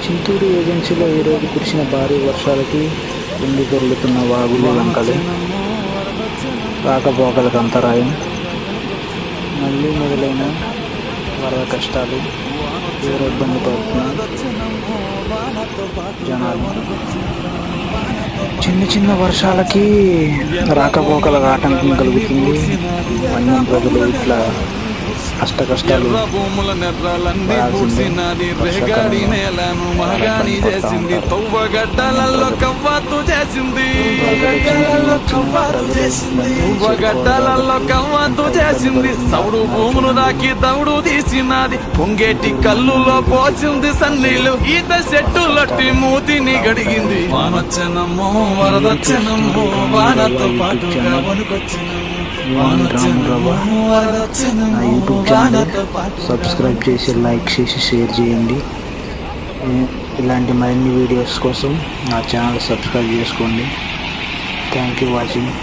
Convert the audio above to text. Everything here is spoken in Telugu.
చింతూరు ఏజెన్సీలో ఈరోజు కురిసిన భారీ వర్షాలకి పొంగి దొర్లుతున్న వాగులు వంకలు, రాకపోకలకు అంతరాయం, మళ్ళీ మొదలైన వరద కష్టాలు, తీవ్ర ఇబ్బంది పడుతున్న జనాలు. చిన్న చిన్న వర్షాలకి రాకపోకలకు ఆటంకం కలుగుతుంది. అన్నం ప్రజలు ఇట్లా కష్టాలు భూముల నెర్రాలన్నీ పూడ్చినది, రేగాడి నేలను మగాని చేసింది, తవ్వగడ్డలలో కవ్వాతు చేసింది, తవ్వగడ్డలలో కవ్వాతు చేసింది, సౌడు భూములు దాకి దౌడు తీసినది, పొంగేటి కల్లులో పోసింది సన్నీళ్ళు, ఈత చెట్టులట్టి మూతిని గడిగింది. వానొచ్చనమ్మో వరదొచ్చనమ్మో వానతో పాటుగా వణుకొచ్చినమ్మో. నా యూట్యూబ్ ఛానల్ సబ్స్క్రైబ్ చేసి, లైక్ చేసి, షేర్ చేయండి. ఇలాంటి మరిన్ని వీడియోస్ కోసం నా ఛానల్ సబ్స్క్రైబ్ చేసుకోండి. Thank you watching.